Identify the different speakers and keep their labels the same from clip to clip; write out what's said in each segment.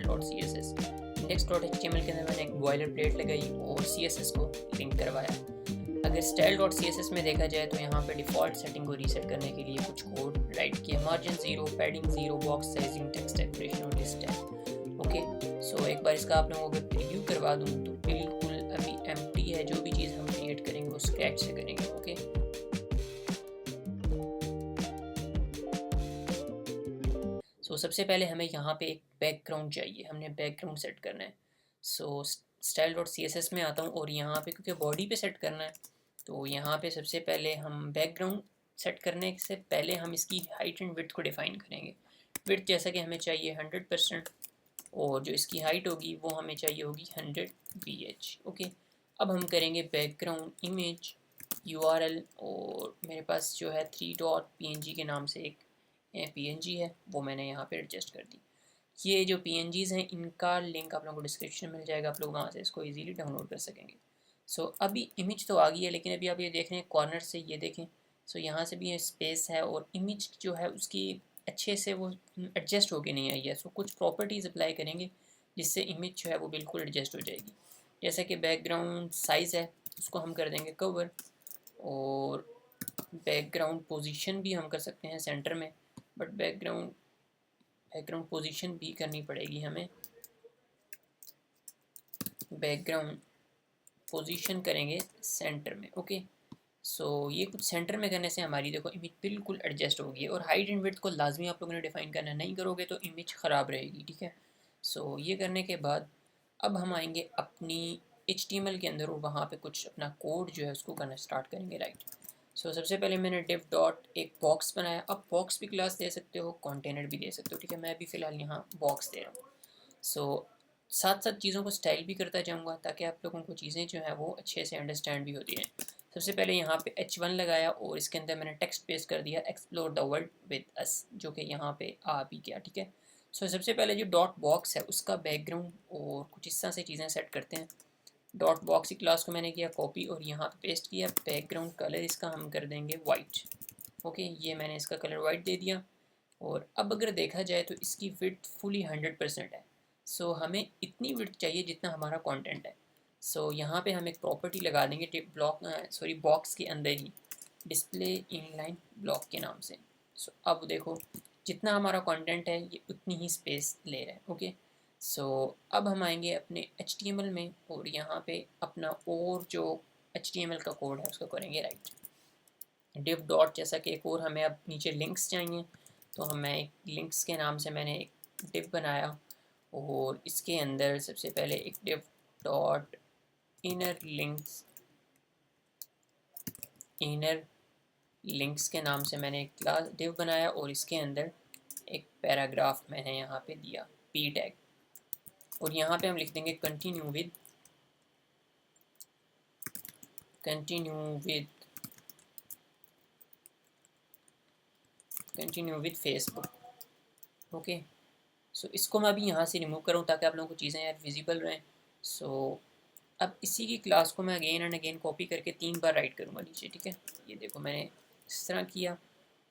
Speaker 1: style.css। index.html के अंदर मैंने एक बॉयलर प्लेट लगाई और CSS को लिंक करवाया। अगर style.css में देखा जाए तो यहाँ पे डिफ़ॉल्ट सेटिंग को रीसेट करने के लिए कुछ कोड राइट किया, margin 0, padding 0, box sizing, text decoration और लिस्ट टैग। ओके, सो एक बार इसका आप लोगों को प्रीव्यू करवा दूँ तो बिल्कुल अभी एम्प्टी है। जो भी चीज़ हम क्रिएट करेंगे वो स्क्रैच से करेंगे। ओके, सो सबसे पहले हमें यहाँ पे एक बैकग्राउंड चाहिए, हमने बैकग्राउंड सेट करना है। सो style.css में आता हूँ और यहाँ पे क्योंकि बॉडी पे सेट करना है तो यहाँ पे सबसे पहले हम बैकग्राउंड सेट करने से पहले हम इसकी हाइट एंड विड्थ को डिफ़ाइन करेंगे। विड्थ जैसा कि हमें चाहिए 100% और जो इसकी हाइट होगी वो हमें चाहिए होगी 100 ph। ओके, अब हम करेंगे बैकग्राउंड इमेज URL और मेरे पास जो है 3.png के नाम से एक PNG है, वो मैंने यहाँ पे एडजस्ट कर दी। ये जो PNGs हैं इनका लिंक आप लोगों को डिस्क्रिप्शन में मिल जाएगा, आप लोग वहाँ से इसको इजीली डाउनलोड कर सकेंगे। सो अभी इमेज तो आ गई है, लेकिन अभी आप ये देख रहे हैं कॉर्नर से, ये देखें। सो यहाँ से भी ये स्पेस है और इमेज जो है उसकी अच्छे से वो एडजस्ट होके नहीं आई है। सो कुछ प्रॉपर्टीज़ अप्लाई करेंगे जिससे इमेज जो है वो बिल्कुल एडजस्ट हो जाएगी। जैसे कि बैकग्राउंड साइज़ है उसको हम कर देंगे कवर, और बैकग्राउंड पोजीशन भी हम कर सकते हैं सेंटर में, बट बैकग्राउंड पोजीशन भी करनी पड़ेगी हमें। बैकग्राउंड पोजीशन करेंगे सेंटर में। ओके, सो ये कुछ सेंटर में करने से हमारी देखो इमेज बिल्कुल एडजस्ट होगी। और हाइट एंड विड्थ को लाजमी आप लोगों ने डिफाइन करना, नहीं करोगे तो इमेज ख़राब रहेगी। ठीक है, सो ये करने के बाद अब हम आएंगे अपनी HTML के अंदर और वहाँ पे कुछ अपना कोड जो है उसको करना स्टार्ट करेंगे। राइट, सो सबसे पहले मैंने div डॉट एक बॉक्स बनाया। अब बॉक्स भी क्लास दे सकते हो, कंटेनर भी दे सकते हो। ठीक है, मैं अभी फ़िलहाल यहाँ बॉक्स दे रहा हूँ। सो साथ साथ चीज़ों को स्टाइल भी करता जाऊँगा ताकि आप लोगों को चीज़ें जो हैं वो अच्छे से अंडरस्टैंड भी होती हैं। सबसे पहले यहाँ पे H1 लगाया और इसके अंदर मैंने टेक्स्ट पेस्ट कर दिया, explore the world with us, जो कि यहाँ पे आ भी गया। ठीक है, सो सबसे पहले जो डॉट बॉक्स है उसका बैकग्राउंड और कुछ इस तरह से चीज़ें सेट करते हैं। डॉट बॉक्स की क्लास को मैंने किया कॉपी और यहाँ पे पेस्ट किया। बैकग्राउंड कलर इसका हम कर देंगे वाइट। ओके, ये मैंने इसका कलर वाइट दे दिया। और अब अगर देखा जाए तो इसकी विड्थ फुली 100% है। सो हमें इतनी विड्थ चाहिए जितना हमारा कंटेंट है। सो यहाँ पे हम एक प्रॉपर्टी लगा देंगे बॉक्स के अंदर ही, डिस्प्ले इनलाइन ब्लॉक के नाम से। सो अब देखो जितना हमारा कंटेंट है ये उतनी ही स्पेस ले रहा है। ओके, सो अब हम आएंगे अपने HTML में और यहाँ पे अपना और जो HTML का कोड है उसको करेंगे राइट। div डॉट जैसा कि एक और हमें अब नीचे लिंक्स चाहिए तो हमें एक लिंक्स के नाम से मैंने एक div बनाया और इसके अंदर सबसे पहले एक div डॉट इनर लिंक्स के नाम से मैंने एक क्लास div बनाया और इसके अंदर एक पैराग्राफ मैंने यहाँ पे दिया p टैग, और यहाँ पे हम लिख देंगे कंटिन्यू विद फेसबुक। ओके, सो इसको मैं अभी यहाँ से रिमूव करूँ ताकि आप लोगों को चीज़ें यार विजिबल रहें। सो अब इसी की क्लास को मैं अगेन एंड अगेन कॉपी करके 3 बार राइट करूँगा नीचे। ठीक है, ये देखो मैंने इस तरह किया,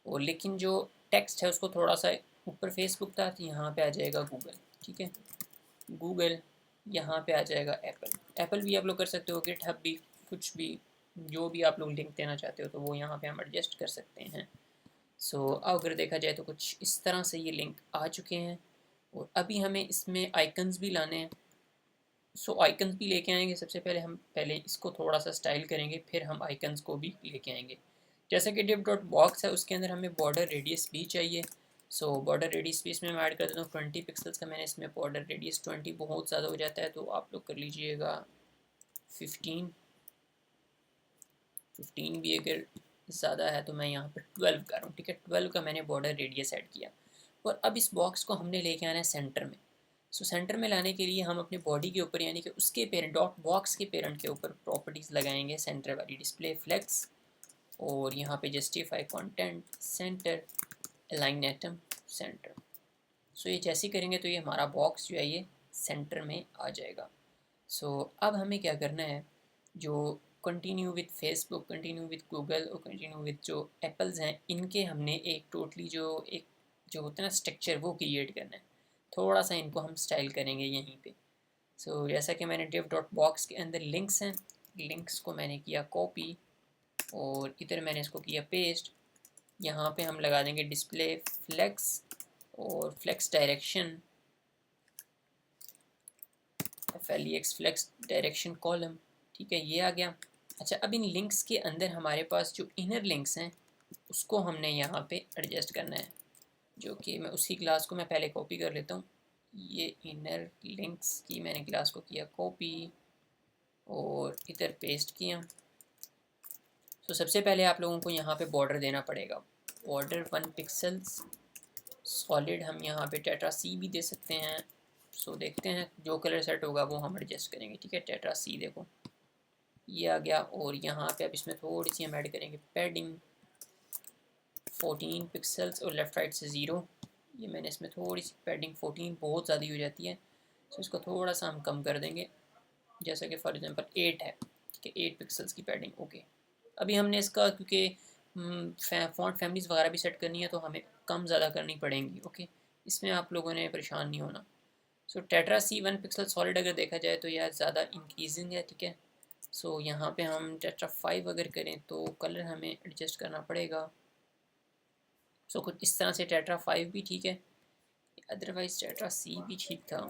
Speaker 1: और लेकिन जो टेक्स्ट है उसको थोड़ा सा ऊपर फेसबुक था तो यहाँ पे आ जाएगा गूगल। ठीक है, गूगल, यहाँ पे आ जाएगा एप्पल भी आप लोग कर सकते हो, गिटहब भी, कुछ भी जो भी आप लोग लिंक देना चाहते हो तो वो यहाँ पे हम एडजस्ट कर सकते हैं। सो अगर देखा जाए तो कुछ इस तरह से ये लिंक आ चुके हैं और अभी हमें इसमें आइकन्स भी लाने हैं। सो आइकन्स भी लेके आएंगे। सबसे पहले हम इसको थोड़ा सा स्टाइल करेंगे, फिर हम आइकन्स को भी लेके आएंगे। जैसे कि div डॉट बॉक्स है उसके अंदर हमें बॉर्डर रेडियस भी चाहिए। सो बॉर्डर रेडियस भी इसमें मैं ऐड कर देता हूँ 20 पिक्सल्स का। मैंने इसमें बॉर्डर रेडियस 20 बहुत ज़्यादा हो जाता है तो आप लोग कर लीजिएगा 15 भी अगर ज़्यादा है तो मैं यहाँ पर 12 कर रहा हूँ। ठीक है, 12 का मैंने बॉर्डर रेडियस ऐड किया। और अब इस बॉक्स को हमने लेके आना है सेंटर में। सो सेंटर में लाने के लिए हम अपने बॉडी के ऊपर यानी कि उसके पेरेंट डॉट बॉक्स के पेरेंट के ऊपर प्रॉपर्टीज़ लगाएंगे सेंटर वाली, डिस्प्ले फ्लेक्स, और यहाँ पे justify content centre, align items centre. So ये जैसे ही करेंगे तो ये हमारा बॉक्स जो है ये सेंटर में आ जाएगा। सो अब हमें क्या करना है, जो continue with Facebook, continue with Google और कंटिन्यू विद जो एप्पल्स हैं, इनके हमने एक टोटली जो होता है ना स्ट्रक्चर, वो क्रिएट करना है। थोड़ा सा इनको हम स्टाइल करेंगे यहीं पे। सो जैसा कि मैंने div डॉट बॉक्स के अंदर लिंक्स हैं, लिंक्स को मैंने किया कॉपी और इधर मैंने इसको किया पेस्ट। यहाँ पे हम लगा देंगे डिस्प्ले फ्लेक्स और flex direction, FLEX flex direction column. ठीक है, ये आ गया। अच्छा, अब इन लिंक्स के अंदर हमारे पास जो इनर लिंक्स हैं उसको हमने यहाँ पे एडजस्ट करना है, जो कि मैं उसी क्लास को मैं पहले कॉपी कर लेता हूँ। ये इनर लिंक्स की मैंने क्लास को किया कॉपी और इधर पेस्ट किया। तो सबसे पहले आप लोगों को यहाँ पे बॉर्डर देना पड़ेगा, बॉर्डर 1 पिक्सल्स सॉलिड। हम यहाँ पे टेट्रा सी भी दे सकते हैं। सो देखते हैं जो कलर सेट होगा वो हम एडजस्ट करेंगे। ठीक है, टेट्रा सी देखो ये आ गया। और यहाँ पे अब इसमें थोड़ी सी हम ऐड करेंगे पैडिंग 14 पिक्सल्स और लेफ़्ट राइट से 0। ये मैंने इसमें थोड़ी सी पैडिंग 14 बहुत ज़्यादा हो जाती है, तो इसको थोड़ा सा हम कम कर देंगे, जैसा कि फॉर एग्जांपल 8 है। ठीक है, 8 पिक्सल्स की पैडिंग। ओके, अभी हमने इसका क्योंकि फ़ॉन्ट फैमिलीज़ वगैरह भी सेट करनी है तो हमें कम ज़्यादा करनी पड़ेंगी। ओके, इसमें आप लोगों ने परेशान नहीं होना। सो टेट्रा सी 1 पिक्सल सॉलिड अगर देखा जाए तो यह ज़्यादा इंक्रीजिंग है। ठीक है, सो यहाँ पे हम टेट्रा 5 अगर करें तो कलर हमें एडजस्ट करना पड़ेगा। सो कुछ इस तरह से टेट्रा 5 भी ठीक है, अदरवाइज टेट्रा सी भी ठीक था।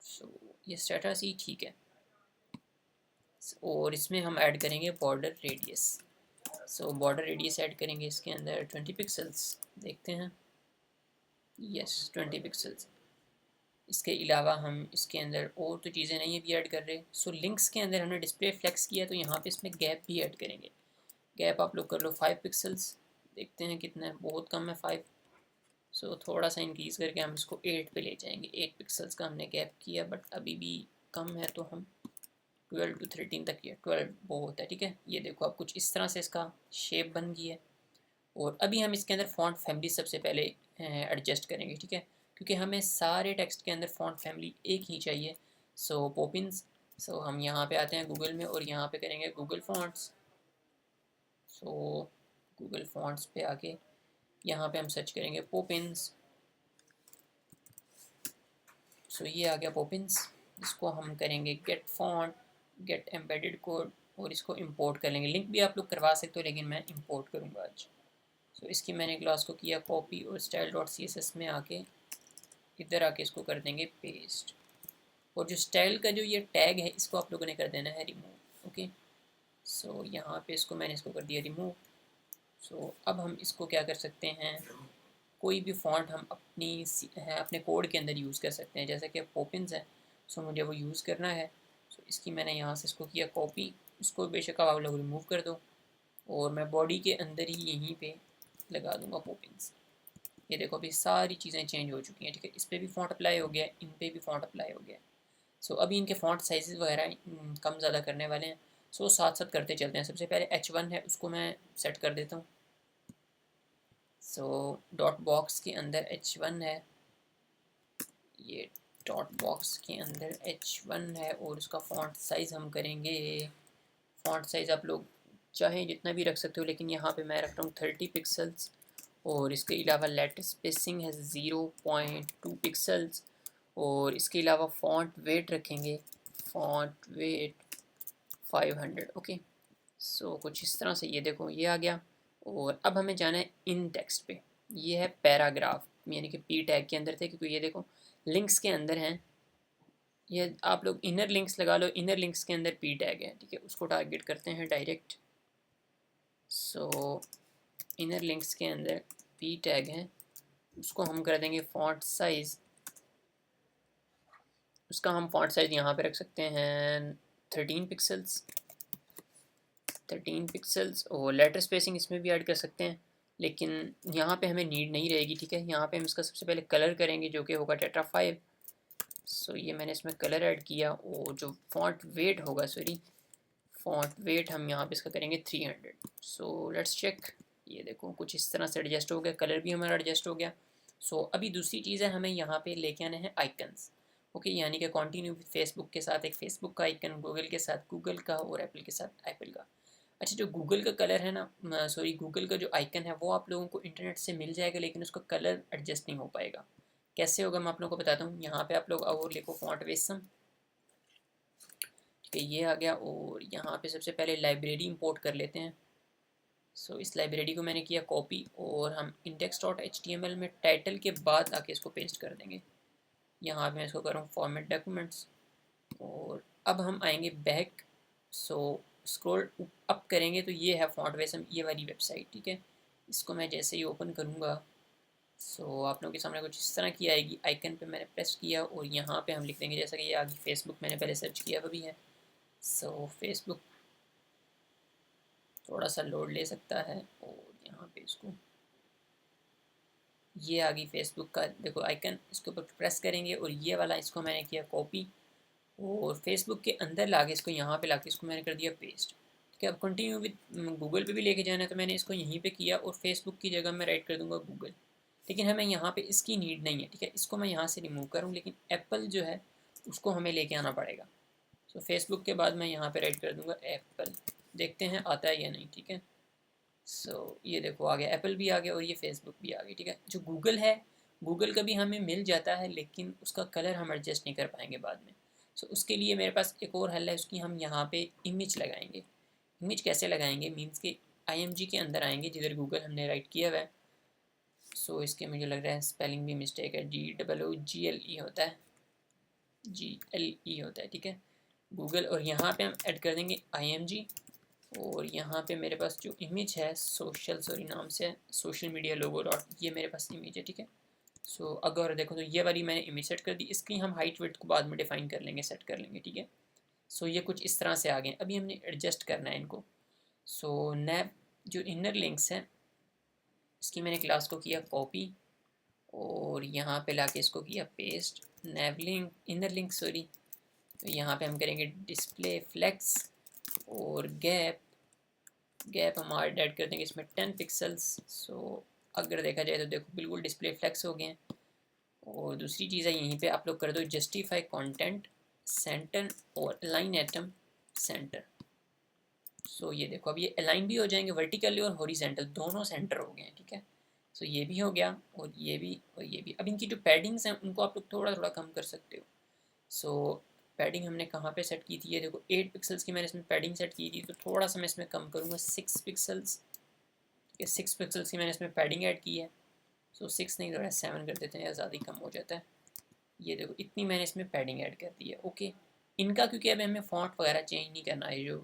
Speaker 1: सो ये टेट्रा सी ठीक है। और इसमें हम ऐड करेंगे बॉर्डर रेडियस। सो बॉर्डर रेडियस ऐड करेंगे इसके अंदर 20 पिक्सल्स। देखते हैं, यस 20 पिक्सल्स। इसके अलावा हम इसके अंदर और तो चीज़ें नहीं है भी ऐड कर रहे। सो लिंक्स के अंदर हमने डिस्प्ले फ्लेक्स किया तो यहाँ पे इसमें गैप भी ऐड करेंगे। गैप आप लोग कर लो 5 पिक्सल्स। देखते हैं कितना है, बहुत कम है 5। सो थोड़ा सा इंक्रीज़ करके हम इसको 8 पे ले जाएंगे। 8 पिक्सल्स का हमने गैप किया, बट अभी भी कम है तो हम 12 to 13 तक किया। 12 बहुत है। ठीक है, ये देखो अब कुछ इस तरह से इसका शेप बन गई है। और अभी हम इसके अंदर फ़ॉन्ट फैमिली सबसे पहले एडजस्ट करेंगे। ठीक है, क्योंकि हमें सारे टेक्स्ट के अंदर फ़ॉन्ट फैमिली एक ही चाहिए। सो पोपिन्स, सो हम यहाँ पे आते हैं गूगल में और यहाँ पे करेंगे गूगल फ़ॉन्ट्स। सो गूगल फ़ॉन्ट्स पे आके यहाँ पे हम सर्च करेंगे पोपिन्स। सो ये आ गया पोपिन्स। इसको हम करेंगे get font, get embedded code और इसको इंपोर्ट कर लेंगे। लिंक भी आप लोग करवा सकते हो लेकिन मैं इंपोर्ट करूँगा आज। सो इसकी मैंने क्लास को किया कॉपी और style dot C S S में आके इधर आके इसको कर देंगे पेस्ट। और जो स्टाइल का जो ये टैग है इसको आप लोगों ने कर देना है रिमूव। ओके, सो यहाँ पे इसको मैंने इसको कर दिया रिमूव। सो अब हम इसको क्या कर सकते हैं, कोई भी फॉन्ट हम अपने कोड के अंदर यूज़ कर सकते हैं। जैसे कि पोपिन्स है, सो मुझे वो यूज़ करना है। सो इसकी मैंने यहाँ से इसको किया कॉपी, इसको बेशक आप लोग रिमूव कर दो और मैं बॉडी के अंदर ही यहीं पे लगा दूँगा पोपिन्स। ये देखो अभी सारी चीज़ें चेंज हो चुकी हैं। ठीक है, इस पर भी फॉन्ट अप्लाई हो गया, इन पे भी फॉन्ट अप्लाई हो गया। सो अभी इनके फॉन्ट साइज़ वगैरह कम ज़्यादा करने वाले हैं। सो साथ साथ करते चलते हैं। सबसे पहले H1 है उसको मैं सेट कर देता हूँ। सो डॉट बॉक्स के अंदर H1 है, ये डॉट बॉक्स के अंदर H1 है और उसका फ़ॉन्ट साइज़ हम करेंगे, फ़ॉन्ट साइज़ आप लोग चाहें जितना भी रख सकते हो लेकिन यहाँ पे मैं रख रहा हूँ 30 पिक्सल्स। और इसके अलावा लेटर स्पेसिंग है 0.2 पिक्सल्स। और इसके अलावा फ़ॉन्ट वेट रखेंगे, फ़ॉन्ट वेट 500। ओके, सो कुछ इस तरह से ये देखो ये आ गया। और अब हमें जाना है इन टेक्स्ट पे। ये है पैराग्राफ, यानी कि पी टैग के अंदर थे क्योंकि ये देखो लिंक्स के अंदर हैं। ये आप लोग इनर लिंक्स लगा लो, इनर लिंक्स के अंदर पी टैग है। ठीक है, उसको टारगेट करते हैं डायरेक्ट। सो इनर लिंक्स के अंदर पी टैग है, उसको हम कर देंगे फ़ॉन्ट साइज़। उसका हम फ़ॉन्ट साइज़ यहाँ पे रख सकते हैं 13 पिक्सल्स, 13 पिक्सल्स। और लेटर स्पेसिंग इसमें भी ऐड कर सकते हैं लेकिन यहाँ पे हमें नीड नहीं रहेगी। ठीक है, यहाँ पे हम इसका सबसे पहले कलर करेंगे जो कि होगा टेट्रा 5। सो ये मैंने इसमें कलर ऐड किया। और जो फ़ॉन्ट वेट होगा, सॉरी फ़ॉन्ट वेट हम यहाँ पे इसका करेंगे 300। सो लेट्स चेक, ये देखो कुछ इस तरह से एडजस्ट हो गया, कलर भी हमारा एडजस्ट हो गया। सो अभी दूसरी चीज़ है, हमें यहाँ पे लेके आने हैं आइकन्स। ओके, यानी कि कंटिन्यू विद फेसबुक के साथ एक फेसबुक का आइकन, गूगल के साथ गूगल का और एप्पल के साथ एप्पल का। अच्छा, जो गूगल का कलर है ना, सॉरी गूगल का जो आइकन है वो आप लोगों को इंटरनेट से मिल जाएगा लेकिन उसका कलर एडजस्ट नहीं हो पाएगा। कैसे होगा मैं आप लोगों को बताता हूँ। यहाँ पे आप लोग और लिखो फॉन्ट वेसम, ठीक है, ये आ गया। और यहाँ पे सबसे पहले लाइब्रेरी इंपोर्ट कर लेते हैं। सो इस लाइब्रेरी को मैंने किया कॉपी, और हम index.html में टाइटल के बाद आके इसको पेस्ट कर देंगे। यहाँ पे मैं इसको करूँ फॉर्मेट डॉक्यूमेंट्स, और अब हम आएंगे बैक। सो स्क्रॉल अप करेंगे तो ये है फॉन्ट वेसम, ये वाली वेबसाइट, ठीक है। इसको मैं जैसे ही ओपन करूँगा, सो आप लोगों के सामने कुछ इस तरह की आएगी। आइकन पे मैंने प्रेस किया और यहाँ पे हम लिख देंगे, जैसा कि ये आगे फेसबुक मैंने पहले सर्च किया हुआ भी है। सो फेसबुक थोड़ा सा लोड ले सकता है, और यहाँ पे इसको, ये आ गई फेसबुक का देखो आइकन, इसके ऊपर प्रेस करेंगे और ये वाला इसको मैंने किया कॉपी, और फेसबुक के अंदर ला के इसको यहाँ पे ला के इसको मैंने कर दिया पेस्ट, ठीक है। अब कंटिन्यू विद गूगल पे भी लेके जाना है तो मैंने इसको यहीं पे किया, और फेसबुक की जगह मैं राइट कर दूंगा गूगल, लेकिन हमें यहाँ पे इसकी नीड नहीं है, ठीक है। इसको मैं यहाँ से रिमूव करूँ, लेकिन एप्पल जो है उसको हमें लेके आना पड़ेगा। सो फेसबुक के बाद मैं यहाँ पे राइट कर दूंगा एप्पल, देखते हैं आता है या नहीं, ठीक है। ये देखो आ गया, एप्पल भी आ गया और ये फेसबुक भी आ गई, ठीक है। जो गूगल है, गूगल का भी हमें मिल जाता है, लेकिन उसका कलर हम एडजस्ट नहीं कर पाएंगे बाद में। उसके लिए मेरे पास एक और हल है, उसकी हम यहाँ पे इमेज लगाएंगे। इमेज कैसे लगाएंगे, मीन्स के IMG के अंदर आएंगे जिधर गूगल हमने राइट किया हुआ है। इसके मुझे लग रहा है स्पेलिंग भी मिस्टेक है, GOOGLE होता है, GLE होता है, ठीक है, गूगल। और यहाँ पे हम ऐड कर देंगे IMG, और यहाँ पे मेरे पास जो इमेज है सॉरी नाम से, सोशल मीडिया लोगो डॉट, ये मेरे पास इमेज है, ठीक है। अगर देखो तो ये वाली मैंने इमेज सेट कर दी, इसकी हम हाइट वेट को बाद में डिफाइन कर लेंगे, सेट कर लेंगे, ठीक है। ये कुछ इस तरह से आ गए। अभी हमने एडजस्ट करना है इनको। नैब जो इनर लिंक्स हैं, इसकी मैंने क्लास को किया कॉपी, और यहाँ पे लाके इसको किया पेस्ट। नैब लिंक इनर लिंक सॉरी, तो यहाँ पे हम करेंगे डिस्प्ले फ्लेक्स, और गैप हम ऐड कर देंगे इसमें 10 पिक्सल्स। अगर देखा जाए तो देखो बिल्कुल डिस्प्ले फ्लेक्स हो गए हैं। और दूसरी चीज़ है, यहीं पे आप लोग कर दो जस्टिफाई कंटेंट सेंटर और अलाइन एटम सेंटर। ये देखो अब ये अलाइन भी हो जाएंगे, वर्टिकली और हॉरिजेंटल दोनों सेंटर हो गए हैं, ठीक है। ये भी हो गया, और ये भी और ये भी। अब इनकी जो पैडिंग्स हैं उनको आप लोग थोड़ा थोड़ा कम कर सकते हो। पैडिंग हमने कहाँ पे सेट की थी, ये देखो 8 पिक्सल्स की मैंने इसमें पैडिंग सेट की थी, तो थोड़ा सा मैं इसमें कम करूँगा 6 पिक्सल्स। ये 6 पिक्सल्स की मैंने इसमें पैडिंग ऐड की है। 6 नहीं, थोड़ा 7 कर देते हैं या ज़्यादा ही कम हो जाता है। ये देखो इतनी मैंने इसमें पैडिंग ऐड कर दी है, ओके। इनका क्योंकि अभी हमें फॉन्ट वगैरह चेंज नहीं करना है, जो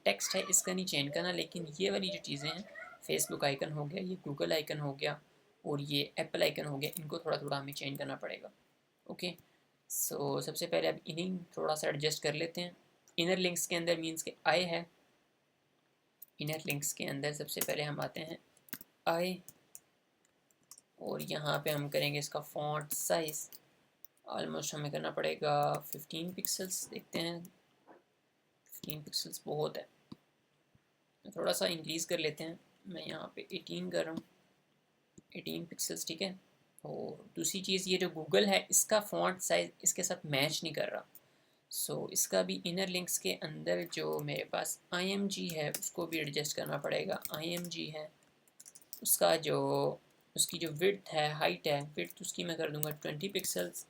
Speaker 1: टेक्स्ट है इसका नहीं चेंज करना, लेकिन ये वाली जो चीज़ें हैं, फेसबुक आइकन हो गया, ये गूगल आइकन हो गया, और ये एप्पल आइकन हो गया, इनको थोड़ा थोड़ा हमें चेंज करना पड़ेगा, ओके। सबसे पहले अब इन्हीं थोड़ा सा एडजस्ट कर लेते हैं। इनर लिंक्स के अंदर मीन्स के आई है, इनर लिंक्स के अंदर सबसे पहले हम आते हैं आई, और यहाँ पे हम करेंगे इसका फॉन्ट साइज़, ऑलमोस्ट हमें करना पड़ेगा 15 पिक्सल्स, देखते हैं 15 पिक्सल्स बहुत है, थोड़ा सा इंक्रीज़ कर लेते हैं। मैं यहाँ पे 18 कर रहा हूँ, 18 पिक्सल्स, ठीक है। और दूसरी चीज़, ये जो गूगल है इसका फॉन्ट साइज़ इसके साथ मैच नहीं कर रहा। इसका भी इनर लिंक्स के अंदर जो मेरे पास IMG है उसको भी एडजस्ट करना पड़ेगा। IMG है उसका जो उसकी जो विड्थ है, हाइट है, विड्थ उसकी मैं कर दूंगा 20 पिक्सल्स,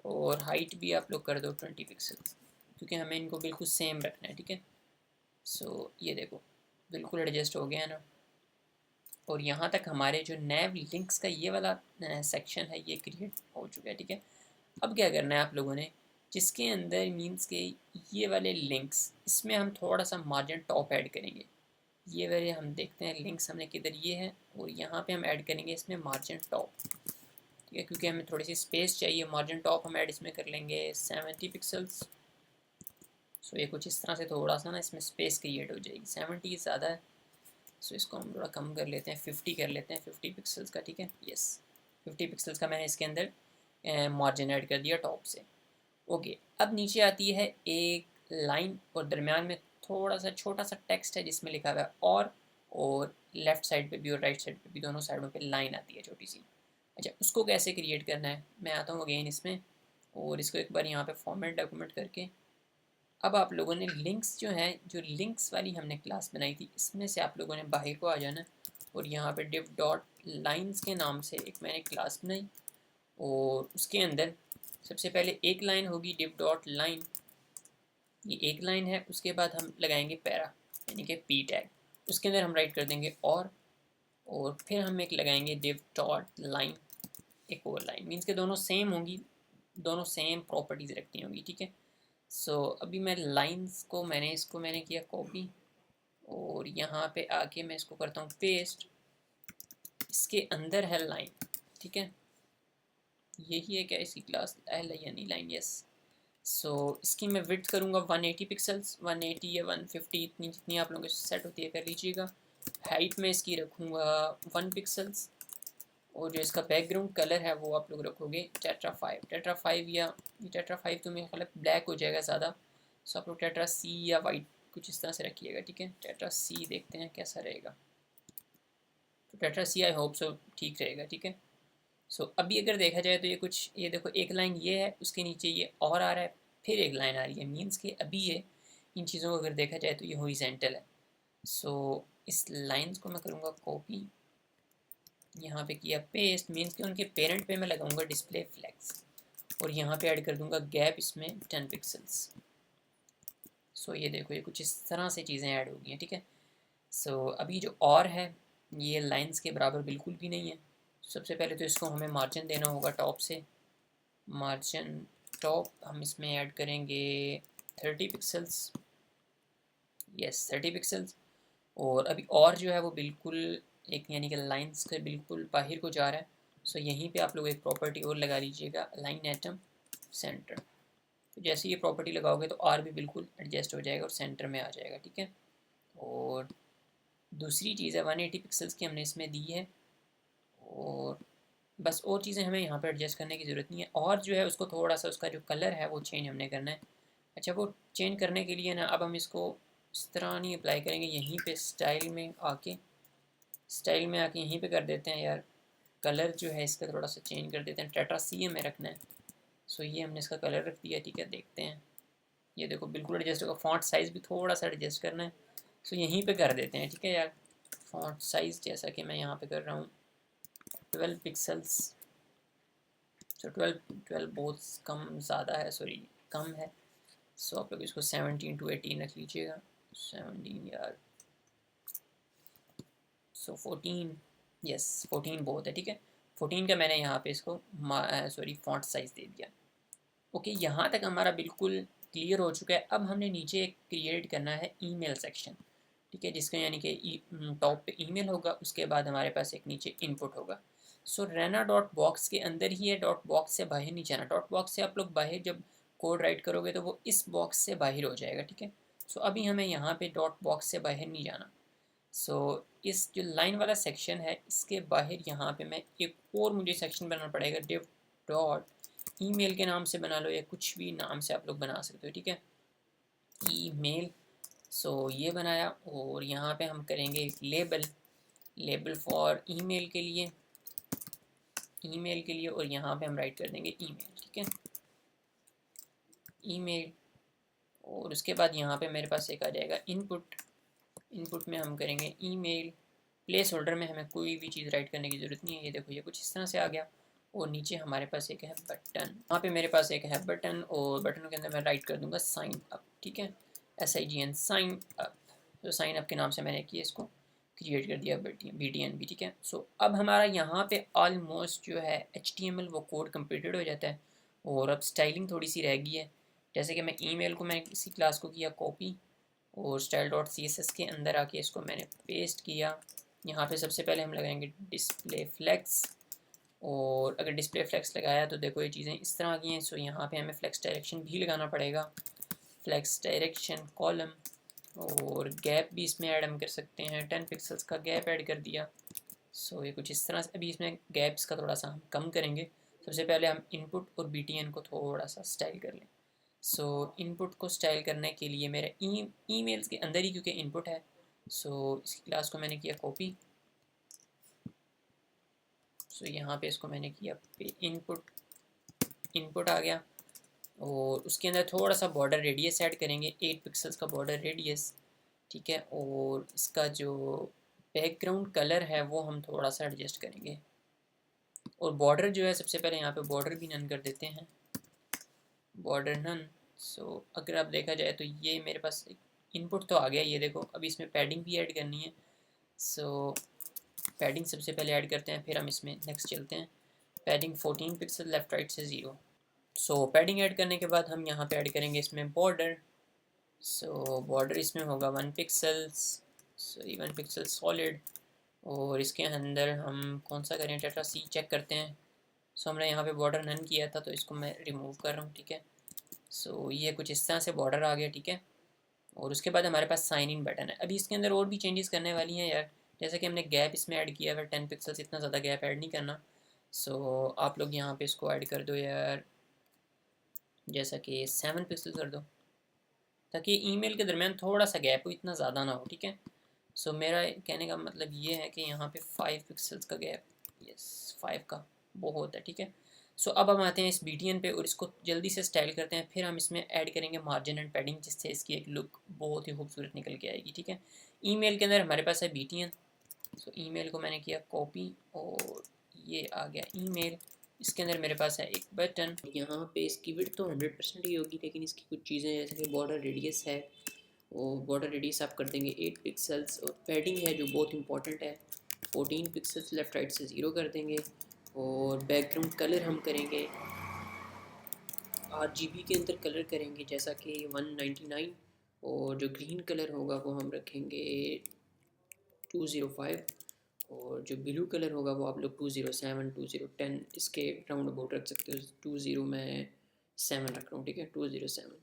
Speaker 1: और हाइट भी आप लोग कर दो 20 पिक्सल्स, क्योंकि हमें इनको बिल्कुल सेम रखना है, ठीक है। ये देखो बिल्कुल एडजस्ट हो गया ना। और यहाँ तक हमारे जो नैव लिंक्स का ये वाला सेक्शन है ये क्रिएट हो चुका है, ठीक है। अब क्या करना है आप लोगों ने, जिसके अंदर मीन्स के ये वाले लिंक्स, इसमें हम थोड़ा सा मार्जिन टॉप ऐड करेंगे। ये वाले हम देखते हैं लिंक्स हमने किधर, ये है, और यहाँ पे हम ऐड करेंगे इसमें मार्जिन टॉप, ठीक है, क्योंकि हमें थोड़ी सी स्पेस चाहिए। मार्जिन टॉप हम ऐड इसमें कर लेंगे 70 पिक्सल्स। ये कुछ इस तरह से थोड़ा सा ना इसमें स्पेस क्रिएट हो जाएगी, 70 ज़्यादा है, इसको हम थोड़ा कम कर लेते हैं, 50 कर लेते हैं, 50 पिक्सल्स का, ठीक है। यस, 50 पिक्सल्स का मैंने इसके अंदर मार्जिन ऐड कर दिया टॉप से, ओके। अब नीचे आती है एक लाइन, और दरमियान में थोड़ा सा छोटा सा टेक्स्ट है जिसमें लिखा हुआ है और लेफ़्ट साइड पे भी और राइट साइड पे भी, दोनों साइडों पे लाइन आती है छोटी सी। अच्छा, उसको कैसे क्रिएट करना है, मैं आता हूँ अगेन इसमें, और इसको एक बार यहाँ पे फॉर्मेट डॉक्यूमेंट करके, अब आप लोगों ने लिंक्स जो हैं, जो लिंक्स वाली हमने क्लास बनाई थी, इसमें से आप लोगों ने बाहर को आ जाना, और यहाँ पे div डॉट लाइन्स के नाम से एक मैंने क्लास बनाई, और उसके अंदर सबसे पहले एक लाइन होगी div डॉट लाइन, ये एक लाइन है। उसके बाद हम लगाएंगे पैरा यानी कि पी टैग, उसके अंदर हम राइट कर देंगे और फिर हम एक लगाएंगे div डॉट लाइन, एक और लाइन, मीन्स के दोनों सेम होंगी, दोनों सेम प्रॉपर्टीज़ रखती होंगी, ठीक है। सो अभी मैं लाइंस को मैंने किया कॉपी और यहाँ पे आके मैं इसको करता हूँ पेस्ट, इसके अंदर है लाइन, ठीक है। यही है क्या इसकी क्लास एल है यानी लाइन, यस। सो इसकी मैं विड्थ करूँगा 180 पिक्सल्स, 180 या 150 इतनी जितनी आप लोगों को सेट होती है कर लीजिएगा। हाइट में इसकी रखूँगा 1 पिक्सल्स और जो इसका बैकग्राउंड कलर है वो आप लोग रखोगे टेट्रा 5 या टेट्रा 5 तो मेरे ख्याल ब्लैक हो जाएगा ज़्यादा, सो आप लोग टेट्रा सी या वाइट कुछ इस तरह से रखिएगा, ठीक है। टेट्रा सी देखते हैं कैसा रहेगा, तो tetra C I hope so ठीक रहेगा, ठीक है। सो अभी अगर देखा जाए तो ये कुछ, ये देखो एक लाइन ये है, उसके नीचे ये और आ रहा है, फिर एक लाइन आ रही है, मीन्स कि अभी ये इन चीज़ों को अगर देखा जाए तो ये हॉरिजॉन्टल है। सो इस लाइन्स को मैं करूँगा कॉपी, यहाँ पे किया पेस्ट, मीन्स कि उनके पेरेंट पे मैं लगाऊंगा डिस्प्ले फ्लैग्स और यहाँ पे ऐड कर दूंगा गैप इसमें 10 पिक्सल्स। सो ये देखो ये कुछ इस तरह से चीज़ें ऐड हो गई हैं, ठीक है। सो अभी जो और है ये लाइंस के बराबर बिल्कुल भी नहीं है। सबसे पहले तो इसको हमें मार्जिन देना होगा टॉप से, मार्जिन टॉप हम इसमें ऐड करेंगे 30 पिक्सल्स, यस 30 पिक्सल्स। और अभी और जो है वो बिल्कुल एक यानी कि लाइंस के बिल्कुल बाहर को जा रहा है। सो यहीं पे आप लोग एक प्रॉपर्टी और लगा लीजिएगा लाइन एटम सेंटर, तो जैसे ये प्रॉपर्टी लगाओगे तो आर भी बिल्कुल एडजस्ट हो जाएगा और सेंटर में आ जाएगा, ठीक है। और दूसरी चीज़ है 180 पिक्सल्स की हमने इसमें दी है और बस और चीज़ें हमें यहाँ पर एडजस्ट करने की ज़रूरत नहीं है। और जो है उसको थोड़ा सा उसका जो कलर है वो चेंज हमने करना है। अच्छा वो चेंज करने के लिए ना अब हम इसको इस तरह नहीं अप्लाई करेंगे, यहीं पे स्टाइल में आके यहीं पे कर देते हैं यार, कलर जो है इसका थोड़ा सा चेंज कर देते हैं, टेट्रा सी में रखना है। सो ये हमने इसका कलर रख दिया, ठीक है। देखते हैं ये देखो बिल्कुल एडजस्ट होगा, फॉन्ट साइज़ भी थोड़ा सा एडजस्ट करना है, सो यहीं पे कर देते हैं, ठीक है यार। फॉन्ट साइज़ जैसा कि मैं यहाँ पे कर रहा हूँ 12 पिक्सल्स, सो 12 बहुत कम ज़्यादा है, सॉरी कम है। सो आप लोग इसको 17 to 18 रख लीजिएगा, 17 यार, सो 14, यस 14 बहुत है, ठीक है। 14 का मैंने यहाँ पे इसको सॉरी फॉन्ट साइज़ दे दिया। ओके यहाँ तक हमारा बिल्कुल क्लियर हो चुका है। अब हमने नीचे एक क्रिएट करना है ईमेल सेक्शन, ठीक है, जिसका यानी कि टॉप पे ईमेल होगा, उसके बाद हमारे पास एक नीचे इनपुट होगा। सो रहना डॉट बॉक्स के अंदर ही है, डॉट बॉक्स से बाहर नहीं जाना। डॉट बॉक्स से आप लोग बाहर जब कोड राइट करोगे तो वो इस बॉक्स से बाहर हो जाएगा, ठीक है। सो अभी हमें यहाँ पे डॉट बॉक्स से बाहर नहीं जाना। सो इस जो लाइन वाला सेक्शन है इसके बाहर यहाँ पे मैं एक और मुझे सेक्शन बनाना पड़ेगा, डिव डॉट ईमेल के नाम से बना लो या कुछ भी नाम से आप लोग बना सकते हो, ठीक है, ईमेल। सो ये बनाया और यहाँ पे हम करेंगे एक लेबल फॉर ईमेल के लिए, और यहाँ पे हम राइट कर देंगे ईमेल, ठीक है, ईमेल। और उसके बाद यहाँ पे मेरे पास एक आ जाएगा इनपुट में हम करेंगे ईमेल। प्लेस होल्डर में हमें कोई भी चीज़ राइट करने की ज़रूरत नहीं है, ये देखो ये कुछ इस तरह से आ गया। और नीचे हमारे पास एक है बटन, वहाँ पे मेरे पास एक है बटन और बटन के अंदर मैं राइट कर दूँगा साइन अप, ठीक है, SIGN साइन अप। तो साइन अप के नाम से मैंने किया, इसको क्रिएट कर दिया BTN भी, ठीक है। सो अब हमारा यहाँ पे ऑलमोस्ट जो है HTML वो कोड कम्प्लीटेड हो जाता है और अब स्टाइलिंग थोड़ी सी रह गई है। जैसे कि मैं ईमेल को मैंने किसी क्लास को किया कॉपी और स्टाइल डॉट CSS के अंदर आके इसको मैंने पेस्ट किया। यहाँ पे सबसे पहले हम लगाएंगे डिस्प्ले फ्लेक्स और अगर डिस्प्ले फ्लेक्स लगाया तो देखो ये चीज़ें इस तरह की हैं। सो यहाँ पे हमें फ्लेक्स डायरेक्शन भी लगाना पड़ेगा, फ्लेक्स डायरेक्शन कॉलम, और गैप भी इसमें ऐड हम कर सकते हैं, 10 पिक्सल्स का गैप ऐड कर दिया। सो ये कुछ इस तरह से, अभी इसमें गैप्स का थोड़ा सा हम कम करेंगे। सबसे पहले हम इनपुट और BTN को थोड़ा सा स्टाइल कर लें। सो इनपुट को स्टाइल करने के लिए मेरे ईमेल्स के अंदर ही क्योंकि इनपुट है, सो इसकी क्लास को मैंने किया कॉपी। सो यहाँ पे इसको मैंने किया इनपुट आ गया और उसके अंदर थोड़ा सा बॉर्डर रेडियस ऐड करेंगे, 8 पिक्सल्स का बॉर्डर रेडियस, ठीक है। और इसका जो बैकग्राउंड कलर है वो हम थोड़ा सा एडजस्ट करेंगे, और बॉर्डर जो है सबसे पहले यहाँ पे बॉर्डर भी नन कर देते हैं, बॉर्डर नन। सो अगर आप देखा जाए तो ये मेरे पास इनपुट तो आ गया, ये देखो। अभी इसमें पैडिंग भी ऐड करनी है। सो पैडिंग सबसे पहले ऐड करते हैं, फिर हम इसमें नेक्स्ट चलते हैं। पैडिंग 14 पिक्सल, लेफ्ट राइट से 0। सो पैडिंग ऐड करने के बाद हम यहाँ पे ऐड करेंगे इसमें बॉर्डर। सो बॉर्डर इसमें होगा 1 पिक्सल्स, सॉरी 1 पिक्सल सॉलिड। और इसके अंदर हम कौन सा करें, टेट्रा सी चेक करते हैं। सो हमने यहाँ पे बॉर्डर नन किया था तो इसको मैं रिमूव कर रहा हूँ, ठीक है। सो ये कुछ इस तरह से बॉर्डर आ गया, ठीक है। और उसके बाद हमारे पास साइन इन बटन है। अभी इसके अंदर और भी चेंजेस करने वाली हैं यार, जैसे कि हमने गैप इसमें ऐड किया है 10 पिक्सल्स, इतना ज़्यादा गैप ऐड नहीं करना। सो आप लोग यहाँ पे इसको ऐड कर दो यार, जैसा कि 7 पिक्सल कर दो, ताकि ईमेल के दरमियान थोड़ा सा गैप हो, इतना ज़्यादा ना हो, ठीक है। सो मेरा कहने का मतलब ये है कि यहाँ पे 5 पिक्सल्स का गैप, यस 5 का बहुत है, ठीक है। सो अब हम आते हैं इस BTN पे और इसको जल्दी से स्टाइल करते हैं। फिर हम इसमें ऐड करेंगे मार्जिन एंड पैडिंग, जिससे इसकी एक लुक बहुत ही खूबसूरत निकल के आएगी, ठीक है। ईमेल के अंदर हमारे पास है BTN। सो ईमेल को मैंने किया कॉपी और ये आ गया ईमेल। इसके अंदर मेरे पास है एक बटन, यहाँ पे इसकी विड्थ तो 100% ही होगी, लेकिन इसकी कुछ चीज़ें जैसे कि बॉर्डर रेडियस है, वो बॉर्डर रेडियस आप कर देंगे 8 पिक्सल्स। और पैडिंग है जो बहुत इंपॉर्टेंट है, 14 पिक्सल्स, लेफ्ट राइट से 0 कर देंगे। और बैकग्राउंड कलर हम करेंगे RGB के अंदर कलर करेंगे, जैसा कि 199। और जो ग्रीन कलर होगा वो हम रखेंगे 205। और जो ब्लू कलर होगा वो आप लोग 207, 2010 इसके राउंड अबाउट रख सकते हो। 20 में 7 रख रहा हूँ, ठीक है, 207।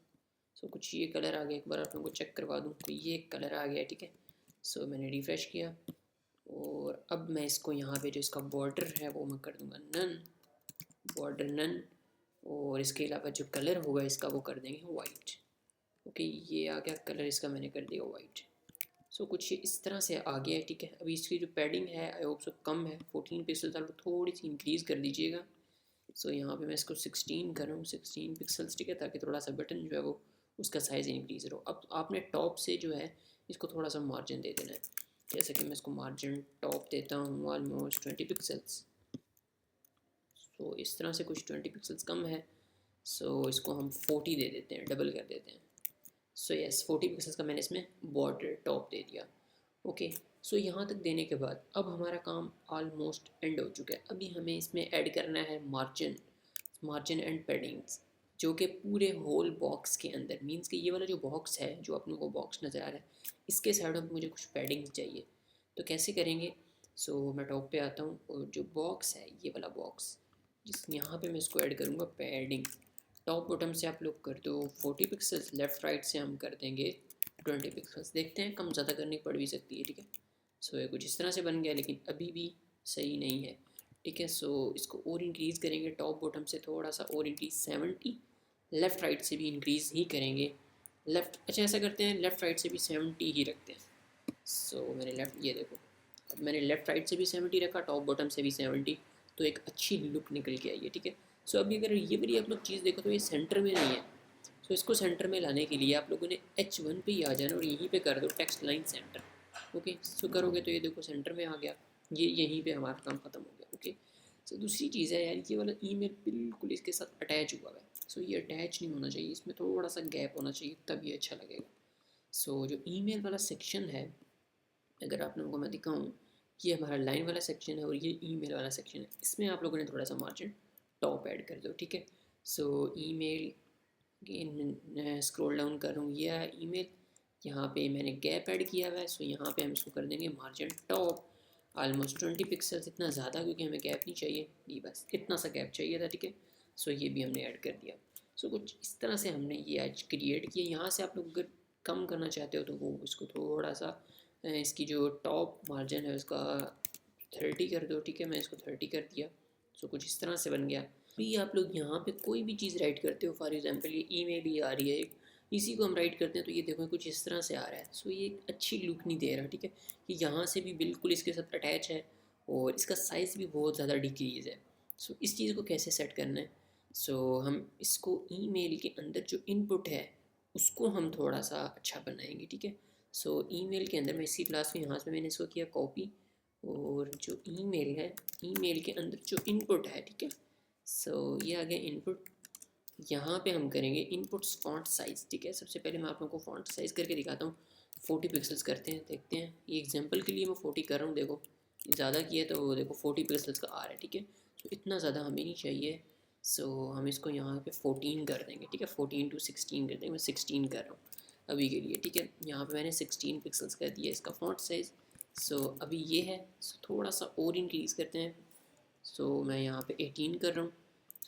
Speaker 1: सो कुछ ये कलर आ गया, एक बार आप लोगों को चेक करवा दूँ तो ये कलर आ गया, ठीक है। सो मैंने रिफ़्रेश किया और अब मैं इसको यहाँ पे जो इसका बॉर्डर है वो मैं कर दूँगा नन, बॉर्डर नन। और इसके अलावा जो कलर होगा इसका वो कर देंगे वाइट। ओके, ये आ गया कलर इसका, मैंने कर दिया वाइट। सो कुछ इस तरह से आ गया है, ठीक है। अभी इसकी जो पैडिंग है आई होप सो कम है, 14 पिक्सल आप थोड़ी सी इंक्रीज़ कर दीजिएगा। सो यहाँ पे मैं इसको 16 कर रहा हूँ, 16 पिक्सल्स, ठीक है, ताकि थोड़ा सा बटन जो है वो उसका साइज़ इंक्रीज़ हो। अब आपने टॉप से जो है इसको थोड़ा सा मार्जिन दे देना है, जैसे कि मैं इसको मार्जिन टॉप देता हूँ ऑलमोस्ट 20 पिक्सल्स। सो इस तरह से कुछ 20 पिक्सल्स कम है। सो इसको हम 40 दे देते हैं, डबल कर देते हैं। सो यस 40 पिक्सल्स का मैंने इसमें बॉर्डर टॉप दे दिया। ओके, सो यहाँ तक देने के बाद अब हमारा काम ऑलमोस्ट एंड हो चुका है। अभी हमें इसमें ऐड करना है मार्जिन, मार्जिन एंड पैडिंग्स, जो कि पूरे होल बॉक्स के अंदर, मींस कि ये वाला जो बॉक्स है, जो अपने को बॉक्स नज़र आ रहा है, इसके साइड में मुझे कुछ पैडिंग चाहिए। तो कैसे करेंगे? सो मैं टॉप पे आता हूँ और जो बॉक्स है ये वाला बॉक्स, जिस यहाँ पे मैं इसको ऐड करूँगा पैडिंग। टॉप बॉटम से आप लोग कर दो 40 पिक्सल्स, लेफ़्ट राइट से हम कर देंगे 20 पिक्सल्स। देखते हैं, कम ज़्यादा करनी पड़ भी सकती है, ठीक है। सो ये कुछ इस तरह से बन गया, लेकिन अभी भी सही नहीं है, ठीक है। सो इसको और इंक्रीज़ करेंगे, टॉप बॉटम से थोड़ा सा और इंक्रीज़ 70, लेफ़्ट राइट से भी इंक्रीज़ ही करेंगे। लेफ़्ट, अच्छा ऐसा करते हैं, लेफ़्ट राइट से भी 70 ही रखते हैं। सो मैंने लेफ़्ट, ये देखो, अब मैंने लेफ़्ट राइट से भी 70 रखा, टॉप बॉटम से भी 70, तो एक अच्छी लुक निकल के आई है, ठीक है। सो अभी अगर ये वाली आप लोग चीज़ देखो तो ये सेंटर में नहीं है। सो इसको सेंटर में लाने के लिए आप लोगों ने H1 पे ही आ जाना और यहीं पे कर दो टेक्स्ट लाइन सेंटर। ओके, सो करोगे तो ये देखो सेंटर में आ गया, ये यहीं पे हमारा काम ख़त्म हो गया। ओके, सो दूसरी चीज़ है यार, ये वाला ईमेल बिल्कुल इसके साथ अटैच हुआ है। सो ये अटैच नहीं होना चाहिए, इसमें थोड़ा सा गैप होना चाहिए, तब ये अच्छा लगेगा। सो जो ईमेल वाला सेक्शन है, अगर आप लोगों को मैं दिखाऊँ, ये हमारा लाइन वाला सेक्शन है और ये ईमेल वाला सेक्शन है, इसमें आप लोगों ने थोड़ा सा मार्जिन टॉप ऐड कर दो, ठीक है। सो ईमेल, अगेन स्क्रॉल डाउन कर रहा हूँ, ये है ईमेल, यहाँ पे मैंने गैप ऐड किया हुआ है। सो यहाँ पे हम इसको कर देंगे मार्जिन टॉप ऑलमोस्ट 20 पिक्सल्स, इतना ज़्यादा क्योंकि हमें गैप नहीं चाहिए, ये बस इतना सा गैप चाहिए था, ठीक है। सो ये भी हमने ऐड कर दिया। सो कुछ इस तरह से हमने ये आज क्रिएट किया। यहाँ से आप लोग अगर कम करना चाहते हो तो वो इसको थोड़ा सा इसकी जो टॉप मार्जिन है उसका 30 कर दो, ठीक है, मैं इसको 30 कर दिया। सो कुछ इस तरह से बन गया। भी आप लोग यहाँ पे कोई भी चीज़ राइट करते हो, फॉर एग्जांपल ये ईमेल ही आ रही है, इसी को हम राइट करते हैं तो ये देखो कुछ इस तरह से आ रहा है। सो ये एक अच्छी लुक नहीं दे रहा, ठीक है। कि यहाँ से भी बिल्कुल इसके साथ अटैच है और इसका साइज़ भी बहुत ज़्यादा डिक्रीज़ है। सो इस चीज़ को कैसे सेट करना है? सो हम इसको ईमेल के अंदर जो इनपुट है उसको हम थोड़ा सा अच्छा बनाएंगे, ठीक है। सो ईमेल के अंदर मैं इसी क्लास में यहाँ से मैंने इसको किया कॉपी और जो ईमेल है, ईमेल के अंदर जो इनपुट है, ठीक है, सो ये आ गया इनपुट। यहाँ पे हम करेंगे इनपुट्स फॉन्ट साइज़, ठीक है। सबसे पहले मैं आप लोगों को फॉन्ट साइज़ करके दिखाता हूँ। 40 पिक्सल्स करते हैं, देखते हैं। ये एग्जांपल के लिए मैं 40 कर रहा हूँ, देखो ज़्यादा किया तो वो देखो 40 पिक्सल्स का आ रहा है, ठीक है। तो इतना ज़्यादा हमें नहीं चाहिए, सो हम इसको यहाँ पे 14 कर देंगे, ठीक है। 14 to 16 कर देंगे, मैं 16 कर रहा हूँ अभी के लिए, ठीक है। यहाँ पे मैंने 16 पिक्सल्स कर दिया इसका फॉन्ट साइज़। सो अभी ये है, सो थोड़ा सा और इंक्रीज़ करते हैं। सो मैं यहाँ पे 18 कर रहा हूँ।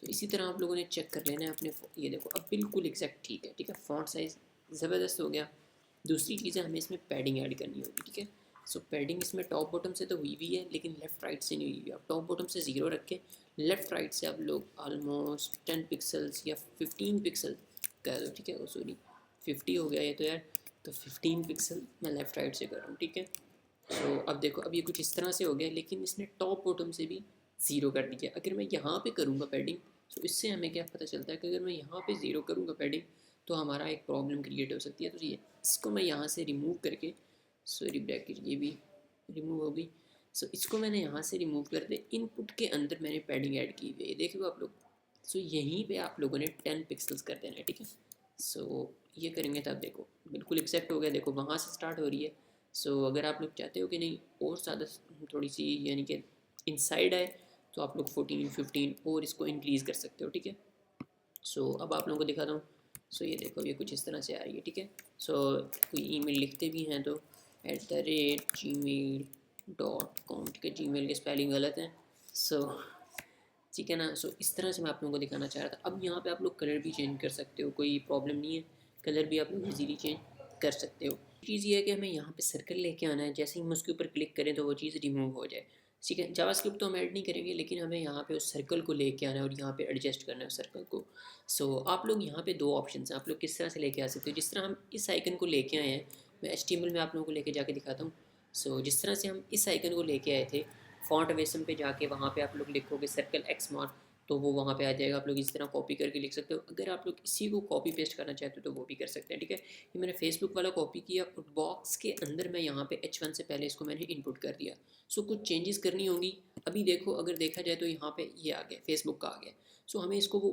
Speaker 1: तो इसी तरह आप लोगों ने चेक कर लेना है अपने, ये देखो अब बिल्कुल एग्जैक्ट ठीक है, ठीक है। फॉन्ट साइज़ ज़बरदस्त हो गया। दूसरी चीज़ है, हमें इसमें पैडिंग ऐड करनी होगी, ठीक है। सो पैडिंग इसमें टॉप बॉटम से तो हुई है, लेकिन लेफ़्ट राइट से नहीं हुई है। आप टॉप बॉटम से 0 रख के लेफ़्ट राइट से आप लोग ऑलमोस्ट 10 पिक्सल्स या 15 पिक्सल कर दो, ठीक है। सॉरी 50 हो गया ये तो यार, तो 15 पिक्सल मैं लेफ़्ट राइट से कर रहा हूँ, ठीक है। सो अब देखो, अब ये कुछ इस तरह से हो गया, लेकिन इसने टॉप बॉटम से भी 0 कर दिया। अगर मैं यहाँ पे करूँगा पैडिंग, तो इससे हमें क्या पता चलता है कि अगर मैं यहाँ पे 0 करूँगा पैडिंग, तो हमारा एक प्रॉब्लम क्रिएट हो सकती है। तो ये इसको मैं यहाँ से रिमूव करके, सॉरी ब्रैकेट ये भी रिमूव हो गई। सो इसको मैंने यहाँ से रिमूव कर दे, इनपुट के अंदर मैंने पैडिंग ऐड की हुई है, देखो आप लोग। सो यहीं पे आप लोगों ने 10 पिक्सल्स कर देना है, ठीक है। सो ये करेंगे तब देखो बिल्कुल एक्सेप्ट हो गया, देखो वहाँ से स्टार्ट हो रही है। सो अगर आप लोग चाहते हो कि नहीं और ज़्यादा थोड़ी सी यानी कि इनसाइड है, तो आप लोग 14 15 और इसको इंक्रीज़ कर सकते हो, ठीक है। सो अब आप लोगों को दिखाता हूँ। सो ये देखो ये कुछ इस तरह से आ रही है, ठीक है। सो कोई ईमेल लिखते भी हैं तो @gmail.com, ठीक है। जीमेल के स्पेलिंग गलत हैं, सो ठीक है ना। सो इस तरह से मैं आप लोगों को दिखाना चाह रहा था। अब यहाँ पे आप लोग कलर भी चेंज कर सकते हो, कोई प्रॉब्लम नहीं है। कलर भी आप लोग इजीली चेंज कर सकते हो। चीज़ ये है कि हमें यहाँ पे सर्कल लेके आना है, जैसे ही हम उसके ऊपर क्लिक करें तो वो चीज़ रिमूव हो जाए, ठीक है। जावास्क्रिप्ट तो हम ऐड नहीं करेंगे, लेकिन हमें यहाँ पे उस सर्कल को लेके आना है और यहाँ पे एडजस्ट करना है उस सर्कल को। सो आप लोग यहाँ पे दो ऑप्शन हैं, आप लोग किस तरह से लेके आ सकते हो। जिस तरह हम इस आइकन को लेके आए हैं, मैं HTML में आप लोगों को लेके जाके दिखाता हूँ। सो जिस तरह से हम इस आइकन को लेके आए थे, फॉन्ट वेसम पे जाके वहाँ पे आप लोग लिखोगे सर्कल एक्स मार्क, तो वो वहाँ पे आ जाएगा। आप लोग इस तरह कॉपी करके लिख सकते हो। अगर आप लोग इसी को कॉपी पेस्ट करना चाहते हो तो वो भी कर सकते हैं, ठीक है। ये मैंने फेसबुक वाला कॉपी किया और बॉक्स के अंदर मैं यहाँ पे H1 से पहले इसको मैंने इनपुट कर दिया। सो कुछ चेंजेस करनी होंगी। अभी देखो अगर देखा जाए तो यहाँ पे ये आ गया, फेसबुक का आ गया। सो हमें इसको वो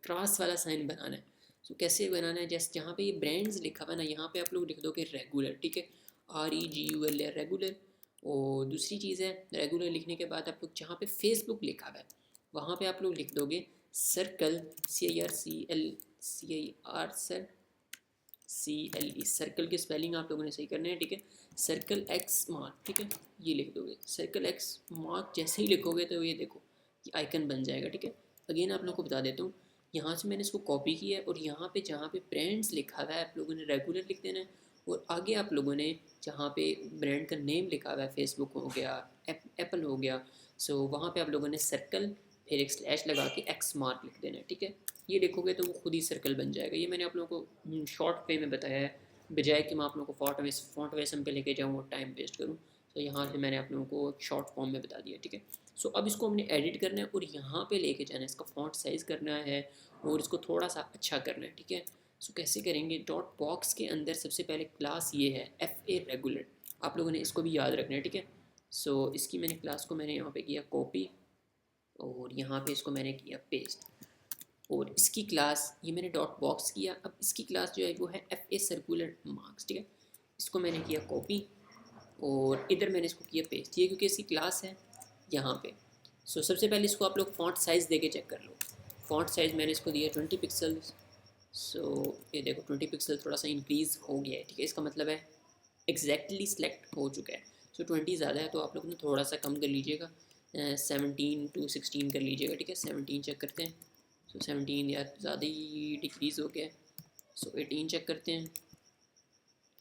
Speaker 1: क्रॉस वाला साइन बनाना है। सो कैसे बनाना है, जैसे जहाँ पे ये ब्रांड्स लिखा हुआ है ना, यहाँ पे आप लोग लिख दो कि रेगुलर, ठीक है। REGULR regular. और दूसरी चीज़ है, रेगुलर लिखने के बाद आप लोग जहाँ पे फेसबुक लिखा हुआ है वहाँ पे आप लोग लिख दोगे circle, CIRCL sir CLE, circle के स्पेलिंग आप लोगों ने सही करने हैं, ठीक है। सर्कल एक्स मार्क, ठीक है, ये लिख दोगे। सर्कल एक्स मार्क जैसे ही लिखोगे तो ये देखो ये आइकन बन जाएगा, ठीक है। अगेन आप लोगों को बता देता हूँ, यहाँ से मैंने इसको कॉपी किया है और यहाँ पे जहाँ पे ब्रांड्स लिखा हुआ है आप लोगों ने रेगुलर लिख देना है। और आगे आप लोगों ने जहाँ पे ब्रांड का नेम लिखा हुआ है, फेसबुक हो गया, एप्पल हो गया, सो वहाँ पे आप लोगों ने सर्कल फिर एक स्लैश लगा के एक्स मार्क लिख देना है, ठीक है। ये लिखोगे तो वो खुद ही सर्कल बन जाएगा। ये मैंने आप लोगों को शॉर्ट वे में बताया है, बजाय कि मैं आप लोगों को फॉन्ट वेसम पे लेके जाऊँ और टाइम वेस्ट करूँ। तो यहाँ से मैंने आप लोगों को शॉर्ट फॉर्म में बता दिया, ठीक है। सो अब इसको हमने एडिट करना है और यहाँ पे लेके जाना है, इसका फॉन्ट साइज़ करना है और इसको थोड़ा सा अच्छा करना है, ठीक है। सो कैसे करेंगे, डॉट बॉक्स के अंदर सबसे पहले क्लास ये है FA रेगुलर, आप लोगों ने इसको भी याद रखना है, ठीक है। सो इसकी मैंने क्लास को मैंने यहाँ पे किया कॉपी और यहाँ पे इसको मैंने किया पेस्ट। और इसकी क्लास ये मैंने डॉट बॉक्स किया। अब इसकी क्लास जो है वो है FA सर्कुलर मार्क्स, ठीक है। इसको मैंने किया कॉपी और इधर मैंने इसको किया पेस्ट, ये क्योंकि इसकी क्लास है यहाँ पे। सो सबसे पहले इसको आप लोग फॉन्ट साइज़ दे के चेक कर लो। फॉन्ट साइज़ मैंने इसको दिया 20 पिक्सल्स। सो ये देखो 20 पिक्सल थोड़ा सा इंक्रीज़ हो गया है, ठीक है। इसका मतलब है एग्जैक्टली सेलेक्ट हो चुका है। सो 20 ज़्यादा है तो आप लोग ने थोड़ा सा कम कर लीजिएगा, 17 to 16 कर लीजिएगा, ठीक है। 17 चेक करते हैं। सो 17 यार ज़्यादा ही डिक्रीज़ हो गया है। सो 18 चेक करते हैं।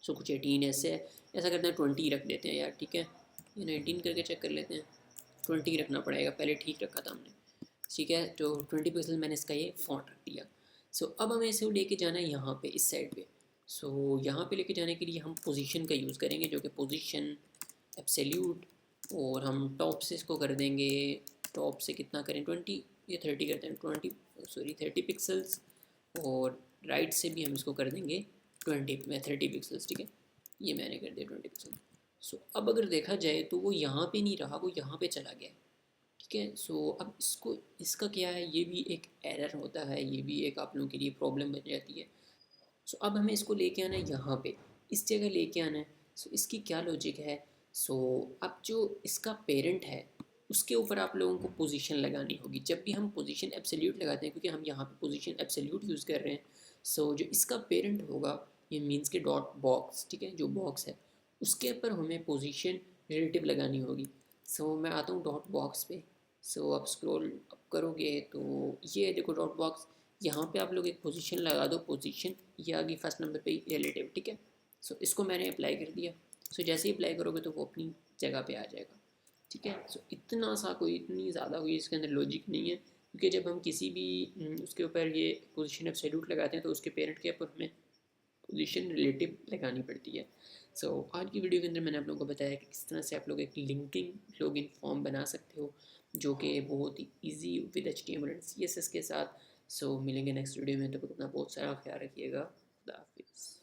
Speaker 1: सो कुछ 18 ऐसे है, ऐसा करते हैं 20 रख देते हैं यार, ठीक है। ये 19 करके चेक कर लेते हैं। 20 रखना पड़ेगा, पहले ठीक रखा था हमने, ठीक है। तो 20 पिक्सल मैंने इसका ये फॉन्ट रख दिया। सो अब हमें इसे लेके जाना है यहाँ पे इस साइड पे। सो यहाँ पे लेके जाने के लिए हम पोजीशन का यूज़ करेंगे, जो कि पोजीशन एब्सोल्यूट, और हम टॉप से इसको कर देंगे, टॉप से कितना करें 20 या 30 करते हैं, 30 पिक्सल्स। और राइट से भी हम इसको कर देंगे 30 पिक्सल्स, ठीक है। ये मैंने कर दिया 20 पिक्सल। सो अब अगर देखा जाए तो वो यहाँ पे नहीं रहा, वो यहाँ पे चला गया। ठीक है, सो अब इसको, इसका क्या है, ये भी एक एरर होता है, ये भी एक आप लोगों के लिए प्रॉब्लम बन जाती है। सो अब हमें इसको लेके आना है यहाँ पे, इस जगह लेके आना है। सो इसकी क्या लॉजिक है, सो अब जो इसका पेरेंट है उसके ऊपर आप लोगों को पोजीशन लगानी होगी। जब भी हम पोजीशन एब्सोल्यूट लगाते हैं, क्योंकि हम यहाँ पे पोजीशन एब्सोल्यूट यूज़ कर रहे हैं, सो जो इसका पेरेंट होगा, ये मीन्स के डॉट बॉक्स, ठीक है, जो बॉक्स है उसके ऊपर हमें पोजीशन रिलेटिव लगानी होगी। सो मैं आता हूँ डॉट बॉक्स पे। सो आप स्क्रॉल अप करोगे तो ये देखो डॉट बॉक्स, यहाँ पे आप लोग एक पोजीशन लगा दो, पोजीशन ये आ गई फर्स्ट नंबर पे रिलेटिव, ठीक है। सो इसको मैंने अप्लाई कर दिया। सो जैसे ही अप्लाई करोगे तो वो अपनी जगह पे आ जाएगा। ठीक है, सो इतना सा कोई, इतनी ज़्यादा कोई इसके अंदर लॉजिक नहीं है, क्योंकि जब हम किसी भी उसके ऊपर ये पोजीशन एब्सोल्यूट लगाते हैं तो उसके पेरेंट के ऊपर हमें पोजीशन रिलेटिव लगानी पड़ती है। सो आज की वीडियो के अंदर मैंने आप लोगों को बताया कि किस तरह से आप लोग एक लिंकिंग लॉगिन फॉर्म बना सकते हो, जो कि बहुत ही easy with HTML and CSS के साथ। सो मिलेंगे नेक्स्ट वीडियो में, तो अपना बहुत सारा ख्याल रखिएगा। खुदा हाफिज़।